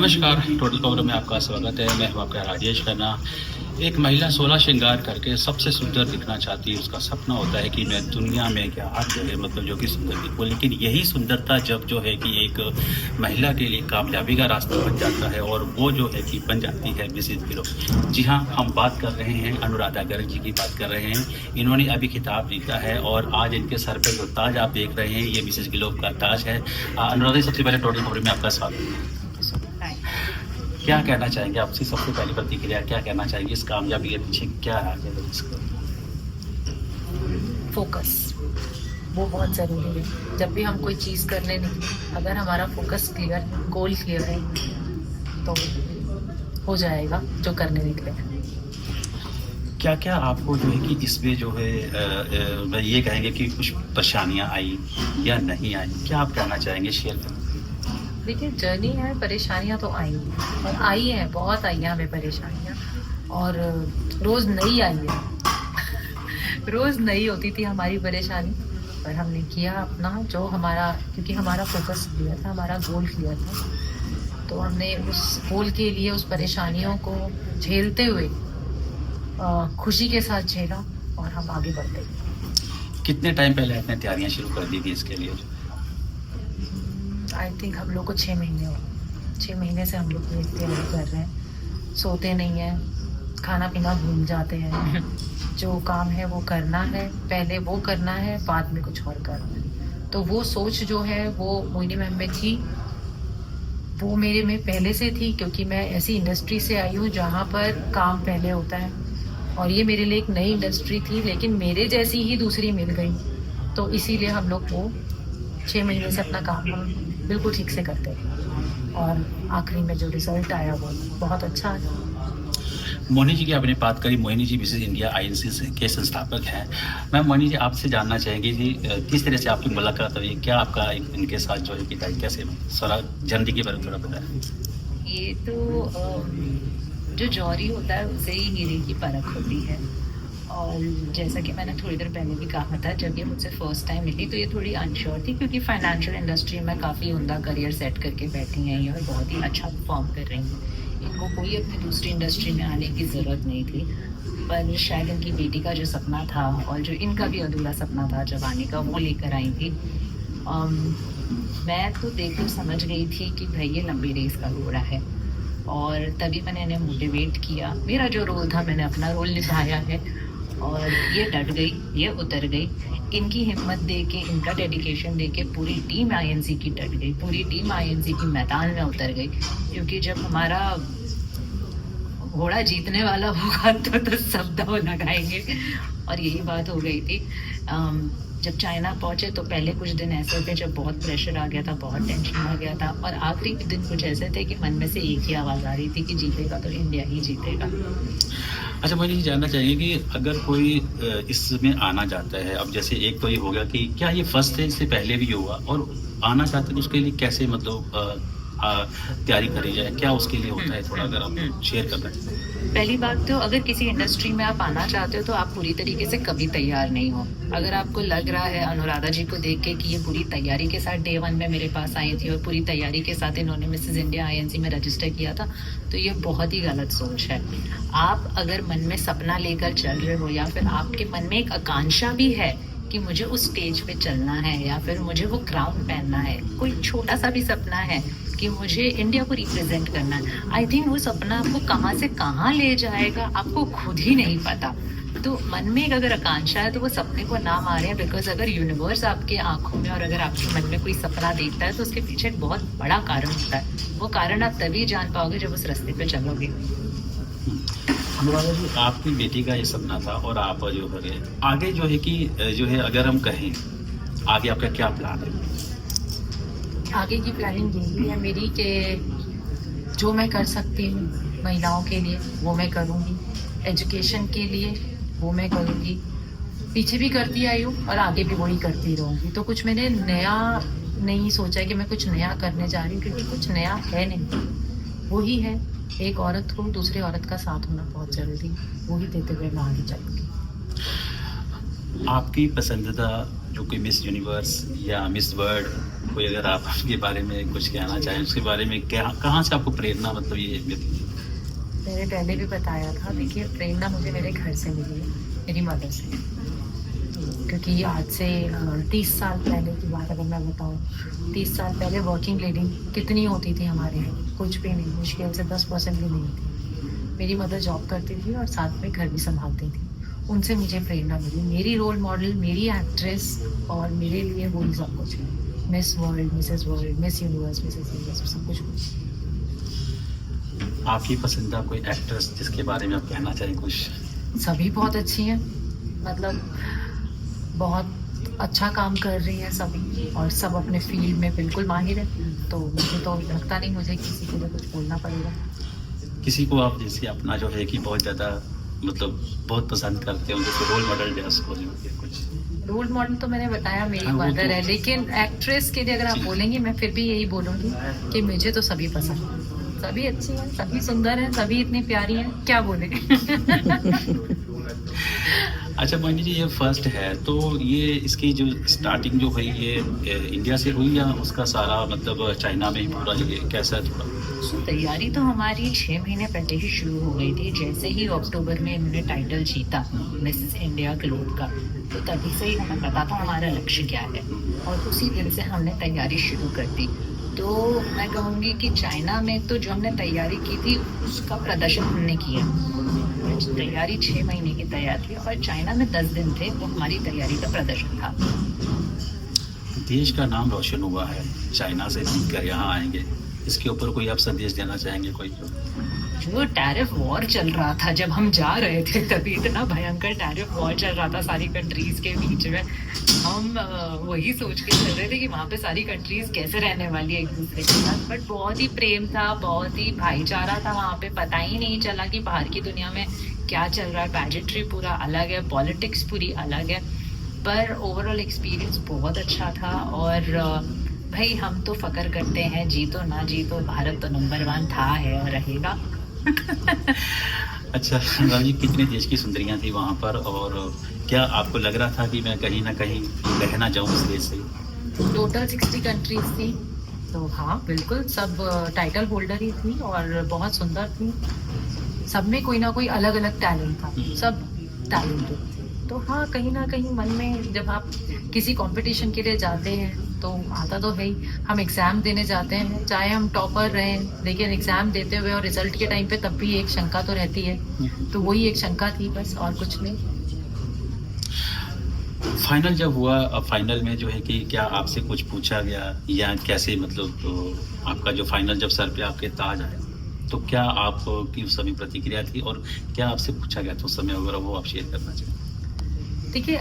नमस्कार, total power में आपका स्वागत है। मैं हूं आपका राजेश खन्ना। एक महिला 16 श्रृंगार करके सबसे सुंदर दिखना चाहती है। उसका सपना होता है कि मैं दुनिया में क्या हर जगह मतलब जो कि सुंदर दिखूँ, लेकिन यही सुंदरता जब जो है कि एक महिला के लिए कामयाबी का रास्ता बन जाता है और वो जो है कि बन जाती है मिसेज ग्लोब। जी हाँ, हम बात कर रहे हैं अनुराधा गर्ग जी की बात कर रहे हैं। इन्होंने अभी खिताब जीता है और आज इनके सर पर जो ताज आप देख रहे हैं ये मिसेज ग्लोब का ताज है। अनुराधा जी, सबसे पहले टोटल पावर में आपका स्वागत है। क्या कहना चाहेंगे, आपसे सबसे पहली प्रतिक्रिया क्या कहना चाहेंगे, इस कामयाबी के पीछे क्या है? फोकस वो बहुत ज़रूरी है। जब भी हम कोई चीज़ करने निकले, अगर हमारा फोकस क्लियर, गोल क्लियर है तो हो जाएगा जो करने निकले। क्या क्या आपको जो है कि इसमें जो है मैं ये कहेंगे कि कुछ परेशानियां आई या नहीं आई, क्या आप कहना चाहेंगे, शेयर करें? देखिए, जर्नी है, परेशानियां तो आई और आई हैं, बहुत आई हैं हमें परेशानियां, और रोज़ नई आई है। रोज़ नई होती थी हमारी परेशानी, पर हमने किया अपना जो हमारा, क्योंकि हमारा फोकस क्लियर था, हमारा गोल क्लियर था, तो हमने उस गोल के लिए उस परेशानियों को झेलते हुए खुशी के साथ झेला और हम आगे बढ़ते गए। कितने टाइम पहले आपने तैयारियां शुरू कर दी थी इसके लिए? आई थिंक हम लोग को 6 महीने हो, 6 महीने से हम लोग ये तैयारी कर रहे हैं। सोते नहीं हैं, खाना पीना भूल जाते हैं। जो काम है वो करना है, पहले वो करना है, बाद में कुछ और करना है। तो वो सोच जो है वो मोहिनी मैम में थी, वो मेरे में पहले से थी, क्योंकि मैं ऐसी इंडस्ट्री से आई हूँ जहाँ पर काम पहले होता है, और ये मेरे लिए एक नई इंडस्ट्री थी, लेकिन मेरे जैसी ही दूसरी मिल गई, तो इसीलिए हम लोग वो 6 महीने से अपना काम हम बिल्कुल ठीक से करते हैं, और आखिरी में जो रिजल्ट आया वो बहुत अच्छा है। मोहिनी जी की आपने बात करी, Mohini ji Mrs India INC के संस्थापक हैं। मैं मोहिनी जी आपसे जानना चाहेंगी जी, किस तरह से आपकी मुलाकात हुई, क्या आपका इनके साथ जो है कि कैसे सारा जर्नी के बारे में थोड़ा बताएं। ये तो जो जौहरी होता है उसे ही हीरे की परख होती है, और जैसा कि मैंने थोड़ी देर पहले भी कहा था, जब ये मुझसे फर्स्ट टाइम मिली तो ये थोड़ी अनश्योर थी, क्योंकि फाइनेंशियल इंडस्ट्री में काफ़ी उम्दा करियर सेट करके बैठी हैं ये और बहुत ही अच्छा परफॉर्म कर रही हैं। इनको कोई अपनी दूसरी इंडस्ट्री में आने की ज़रूरत नहीं थी, पर शायद इनकी बेटी का जो सपना था और जो इनका भी अधूरा सपना था जब आने का, वो लेकर आई थी। मैं तो देख समझ गई थी कि भाई ये लंबी रेस का घोड़ा है, और तभी मैंने इन्हें मोटिवेट किया। मेरा जो रोल था मैंने अपना रोल निभाया है, और ये डट गई, ये उतर गई। इनकी हिम्मत देके, इनका डेडिकेशन देके पूरी टीम INC की डट गई, पूरी टीम INC की मैदान में उतर गई, क्योंकि जब हमारा घोड़ा जीतने वाला होगा तो सब दांव लगाएंगे, और यही बात हो गई थी। जब चाइना पहुंचे तो पहले कुछ दिन ऐसे थे जब बहुत प्रेशर आ गया था, बहुत टेंशन आ गया था, और आखिरी दिन कुछ ऐसे थे कि मन में से एक ही आवाज़ आ रही थी कि जीतेगा तो इंडिया ही जीतेगा। अच्छा, मुझे ये जानना चाहिए कि अगर कोई इसमें आना चाहता है, अब जैसे एक तो ये हो गया कि क्या ये फर्स्ट है, इससे पहले भी हुआ, और आना चाहते हैं तो उसके लिए कैसे मतलब तैयारी करी जाए, क्या उसके लिए होता है, थोड़ा अगर आप शेयर कर दें। पहली बात तो, अगर किसी इंडस्ट्री में आप आना चाहते हो तो आप पूरी तरीके से कभी तैयार नहीं हो। अगर आपको लग रहा है अनुराधा जी को देख के कि ये पूरी तैयारी के साथ डे 1 में मेरे पास आई थी और पूरी तैयारी के साथ इन्होंने मिसेज इंडिया INC में रजिस्टर किया था, तो ये बहुत ही गलत सोच है। आप अगर मन में सपना लेकर चल रहे हो, या फिर आपके मन में एक आकांक्षा भी है कि मुझे उस स्टेज पे चलना है, या फिर मुझे वो क्राउन पहनना है, कोई छोटा सा भी सपना है कि मुझे इंडिया को रिप्रेजेंट करना है, आई थिंक वो सपना आपको कहाँ से कहाँ ले जाएगा आपको खुद ही नहीं पता। तो मन में एक अगर आकांक्षा है तो वो सपने को ना मारें, बिकॉज अगर यूनिवर्स आपके आंखों में और अगर आपके मन में कोई सपना देखता है तो उसके पीछे एक बहुत बड़ा कारण होता है। वो कारण आप तभी जान पाओगे जब उस रास्ते पे चलोगे। अनुराधा जी, आपकी बेटी का ये सपना था और आप जो है आगे जो है कि जो है अगर हम कहें आगे आपका क्या प्लान है? आगे की प्लानिंग यही है मेरी कि जो मैं कर सकती हूँ महिलाओं के लिए वो मैं करूँगी, एजुकेशन के लिए वो मैं करूँगी, पीछे भी करती आई हूँ और आगे भी वही करती रहूँगी। तो कुछ मैंने नया नहीं सोचा है कि मैं कुछ नया करने जा रही हूँ, क्योंकि कुछ नया है नहीं, वही है। एक औरत को दूसरे औरत का साथ होना बहुत जरूरी, वही देते हुए मैं आगे चलूँगी। आपकी पसंदीदा जो कोई मिस यूनिवर्स या मिस वर्ल्ड कोई अगर आप के बारे में कुछ कहना चाहें उसके बारे में क्या कहाँ से आपको प्रेरणा मतलब ये मिली? मैंने पहले भी बताया था, देखिए प्रेरणा मुझे मेरे घर से मिली है, मेरी मदर से। क्योंकि आज से 30 साल पहले की बात अगर मैं बताऊँ, 30 साल पहले वर्किंग लेडी कितनी होती थी हमारे यहाँ? कुछ भी नहीं, मुश्किल से 10% भी नहीं थी। मेरी मदर जॉब करती थी और साथ में घर भी संभालती थी। उनसे मुझे प्रेरणा मिली। मेरी रोल मॉडल मेरी एक्ट्रेस और मेरे लिए वही सब कुछ है। Miss world, Mrs world, miss universe, Mrs universe, सब कुछ। आपकी पसंदीदा कोई एक्ट्रेस जिसके बारे में आप कहना चाहें कुछ? सभी बहुत अच्छी हैं, मतलब बहुत अच्छा काम कर रही हैं सभी, और सब अपने फील्ड में बिल्कुल माहिर है। तो मुझे तो लगता नहीं मुझे किसी के लिए कुछ बोलना पड़ेगा। किसी को आप जैसे अपना जो है कि बहुत ज़्यादा मतलब बहुत पसंद करते हो, जैसे रोल मॉडल जैसा कुछ? रोल मॉडल तो मैंने बताया मेरी हाँ, वो मदर तो- है, लेकिन एक्ट्रेस के लिए अगर आप बोलेंगे मैं फिर भी यही बोलूँगी कि मुझे तो सभी पसंद हैं। सभी अच्छी हैं, सभी सुंदर हैं, सभी इतनी प्यारी हैं, क्या बोले। अच्छा मोहिनी जी, ये फर्स्ट है तो ये इसकी जो स्टार्टिंग जो हुई ये इंडिया से हुई या उसका सारा मतलब चाइना में ही पूरा ये कैसा है थोड़ा? तो तैयारी तो हमारी 6 महीने पहले ही शुरू हो गई थी। जैसे ही अक्टूबर में इन्होंने टाइटल जीता मिसेस इंडिया ग्लोब का, तो तभी से ही हमें पता था हमारा लक्ष्य क्या है, और उसी दिन से हमने तैयारी शुरू कर दी। तो मैं कहूँगी कि चाइना में तो जो हमने तैयारी की थी उसका प्रदर्शन हमने किया। तैयारी 6 महीने की तैयारी थी और चाइना में 10 दिन थे, तो हमारी तैयारी का प्रदर्शन था। देश का नाम रोशन हुआ है, चाइना से जीत कर यहाँ आएंगे, इसके ऊपर कोई आप संदेश देना चाहेंगे कोई? जो टैरिफ वॉर चल रहा था जब हम जा रहे थे, तभी इतना भयंकर टैरिफ वॉर चल रहा था सारी कंट्रीज के बीच में। हम वही सोच के चल रहे थे कि वहाँ पे सारी कंट्रीज कैसे रहने वाली है एक दूसरे के साथ। बट बहुत ही प्रेम था, बहुत ही भाईचारा था वहाँ पे। पता ही नहीं चला कि बाहर की दुनिया में क्या चल रहा है। पैजेंट्री पूरा अलग है, पॉलिटिक्स पूरी अलग है, पर ओवरऑल एक्सपीरियंस बहुत अच्छा था। और भाई हम तो फकर करते हैं, जीतो ना जीतो भारत तो नंबर 1 था, है और रहेगा। अच्छा राम जी, कितने देश की सुंदरियाँ थी वहाँ पर, और क्या आपको लग रहा था कि मैं कहीं ना कहीं रहना जाऊँ इस देश से? टोटल 60 कंट्रीज थी, तो हाँ बिल्कुल सब टाइटल होल्डर ही थी और बहुत सुंदर थी। सब में कोई ना कोई अलग अलग टैलेंट था, सब टैलेंटेड थे। तो हाँ, कहीं ना कहीं मन में जब आप किसी कंपटीशन के लिए जाते हैं तो आता तो है ही। हम एग्ज़ाम देने जाते हैं, चाहे हम टॉपर रहें, लेकिन एग्ज़ाम देते हुए और रिजल्ट के टाइम पे तब भी एक शंका तो रहती है। तो वही एक शंका थी बस, और कुछ नहीं। फाइनल जब हुआ, अब फाइनल में जो है कि क्या आपसे कुछ पूछा गया या कैसे, मतलब तो आपका जो फाइनल जब सर पे आपके ताज आया तो क्या आपकी उस समय प्रतिक्रिया थी, और क्या आपसे पूछा गया था उस समय, अगर वो आप शेयर करना चाहें? देखिए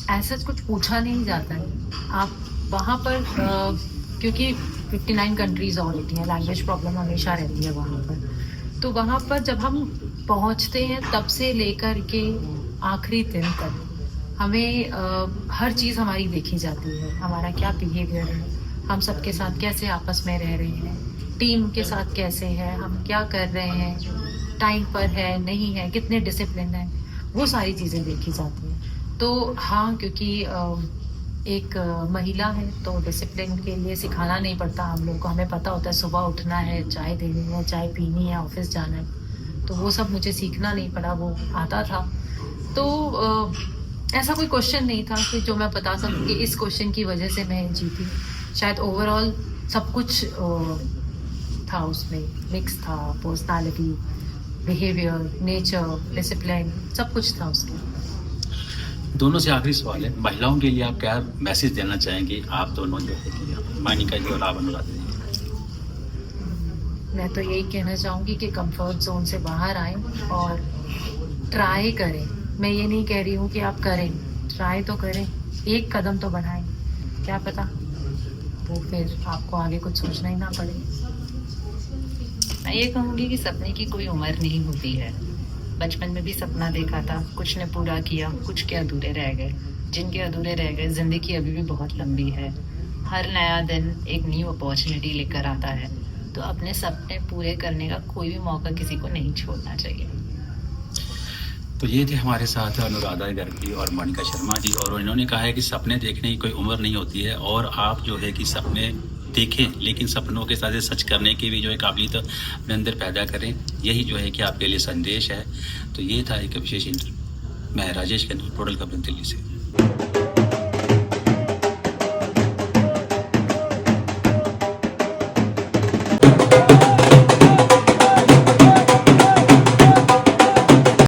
ऐसा कुछ पूछा नहीं जाता है। आप वहाँ पर क्योंकि 59 कंट्रीज और होती हैं, लैंग्वेज प्रॉब्लम हमेशा रहती है वहाँ पर। तो वहाँ पर जब हम पहुँचते हैं तब से लेकर के आखिरी दिन तक हमें हर चीज़ हमारी देखी जाती है। हमारा क्या बिहेवियर है, हम सबके साथ कैसे आपस में रह रहे हैं, टीम के साथ कैसे है, हम क्या कर रहे हैं, टाइम पर है नहीं है, कितने डिसिप्लिन है, वो सारी चीज़ें देखी जाती हैं। तो हाँ, क्योंकि एक महिला है तो डिसिप्लिन के लिए सिखाना नहीं पड़ता हम लोग को। हमें पता होता है सुबह उठना है, चाय देनी है, चाय पीनी है, ऑफिस जाना है। तो वो सब मुझे सीखना नहीं पड़ा, वो आता था। तो ऐसा कोई क्वेश्चन नहीं था कि जो मैं बता सकूँ कि इस क्वेश्चन की वजह से मैं जीती। शायद ओवरऑल सब कुछ था उसमें, मिक्स था, पर्सनालिटी, बिहेवियर, नेचर, डिसिप्लिन, सब कुछ था उसमें। दोनों से आखिरी सवाल है, महिलाओं के लिए आप क्या मैसेज देना चाहेंगे, आप दोनों जो है मानिका जी और आप अनुराधा जी? मैं तो यही कहना चाहूँगी कि कंफर्ट जोन से बाहर आएं और ट्राई करें। मैं ये नहीं कह रही हूँ कि आप करें, ट्राई तो करें, एक कदम तो बढ़ाएं, क्या पता वो फिर आपको आगे कुछ सोचना ही ना पड़े। मैं ये कहूँगी कि सपने की कोई उम्र नहीं होती है। बचपन में भी सपना देखा था, कुछ ने पूरा किया, कुछ के अधूरे रह गए। जिनके अधूरे रह गए, जिंदगी अभी भी बहुत लंबी है। हर नया दिन एक न्यू अपॉर्चुनिटी लेकर आता है, तो अपने सपने पूरे करने का कोई भी मौका किसी को नहीं छोड़ना चाहिए। तो ये थे हमारे साथ अनुराधा गर्गी और मोनिका शर्मा जी, और इन्होंने कहा है कि सपने देखने की कोई उम्र नहीं होती है, और आप जो है कि सपने देखें लेकिन सपनों के साथ सच करने की भी जो है काबिलियत अपने अंदर पैदा करें। यही जो है कि आपके लिए संदेश है। तो ये था एक विशेष इंटरव्यू। मैं राजेश खन्ना, टोटल खबर दिल्ली से।